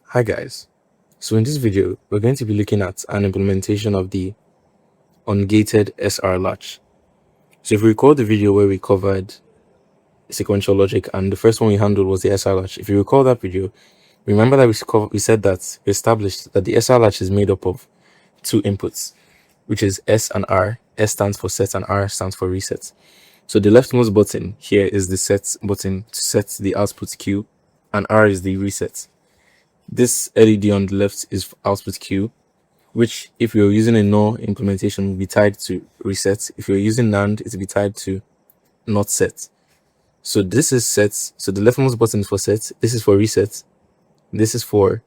Hi guys, so in this video we're going to be looking at an implementation of the ungated SR Latch. So if you recall the video where we covered sequential logic and the first one we handled was the SR Latch, if you recall that video, remember that we said that we established that the SR Latch is made up of two inputs, which is S and R. S stands for set and R stands for reset. So the leftmost button here is the set button to set the output Q, and R is the reset. This LED on the left is output Q, which if you're using a NOR implementation will be tied to reset. If you're using NAND, it will be tied to not set. So this is set. So the leftmost button is for set. This is for reset. This is for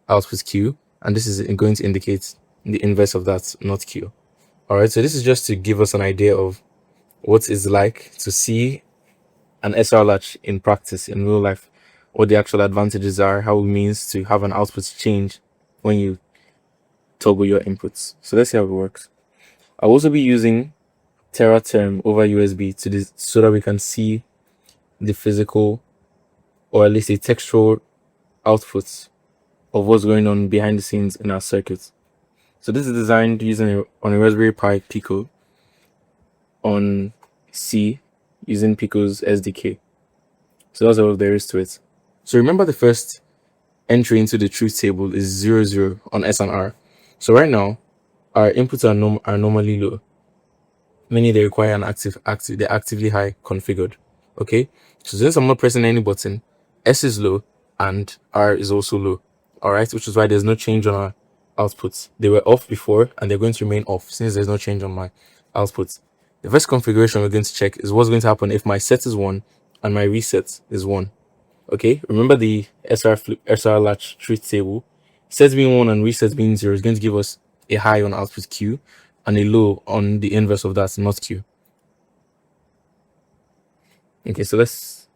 output Q, and this is going to indicate the inverse of that, not Q. All right. So this is just to give us an idea of what it's like to see an SR latch in practice in real life, what the actual advantages are, how it means to have an output change when you toggle your inputs. So let's see how it works. I'll also be using TeraTerm over USB so that we can see the physical, or at least the textual outputs of what's going on behind the scenes in our circuit. So this is designed using on a Raspberry Pi Pico on C using Pico's SDK. So that's all there is to it. So remember, the first entry into the truth table is 0, 0 on S and R. So right now, our inputs are normally low, meaning they require an they're actively high configured. Okay, so since I'm not pressing any button, S is low and R is also low. All right, which is why there's no change on our outputs. They were off before and they're going to remain off since there's no change on my outputs. The first configuration we're going to check is what's going to happen if my set is 1 and my reset is 1. Okay, remember the SR latch truth table. Set being 1 and reset being 0 is going to give us a high on output Q and a low on the inverse of that, not Q. Okay, so let's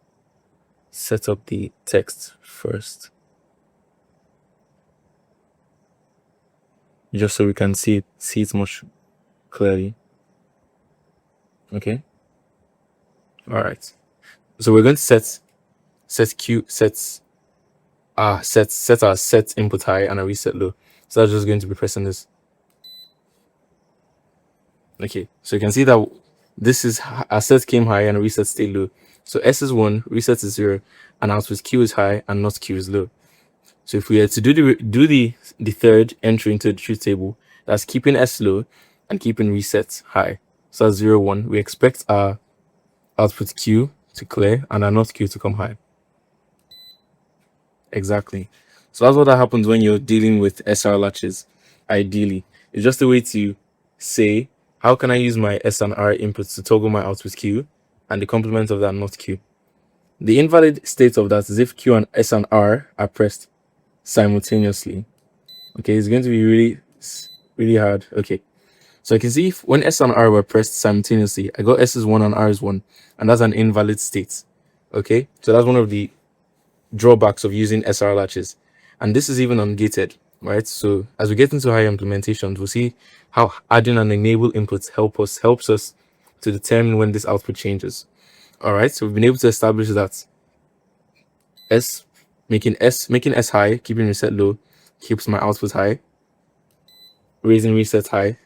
set up the text first, just so we can see it much clearly. Okay, all right. So we're going to set our set input high and a reset low. So that's just going to be pressing this. Okay, so you can see that this is our set came high and a reset stayed low. So S is 1, reset is 0, and output Q is high and not Q is low. So if we had to do the third entry into the truth table, that's keeping S low and keeping reset high. So that's 0, 1. We expect our output Q to clear and our not Q to come high. Exactly. So that's what happens when you're dealing with SR latches. Ideally, it's just a way to say, how can I use my S and R inputs to toggle my output Q, and the complement of that not Q. The invalid state of that is if Q and S and R are pressed simultaneously. Okay, it's going to be really hard. Okay, so I can see if when S and R were pressed simultaneously, I got S is 1 and R is 1, and that's an invalid state. Okay, so that's one of the drawbacks of using SR latches, and this is even ungated, right? So as we get into higher implementations, we'll see how adding an enable input helps us to determine when this output changes. All right, so we've been able to establish that making S high, keeping reset low, keeps my output high. Raising reset high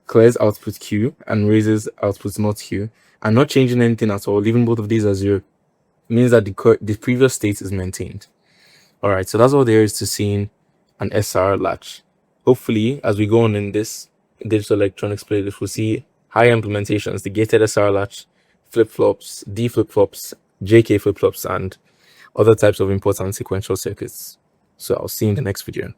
clears output Q and raises output not Q, and not changing anything at all, leaving both of these as 0, means that the previous state is maintained. All right, so that's all there is to seeing an SR latch. Hopefully, as we go on in this digital electronics playlist, we'll see higher implementations, the gated SR latch, flip-flops, D flip-flops, JK flip-flops, and other types of important sequential circuits. So I'll see you in the next video.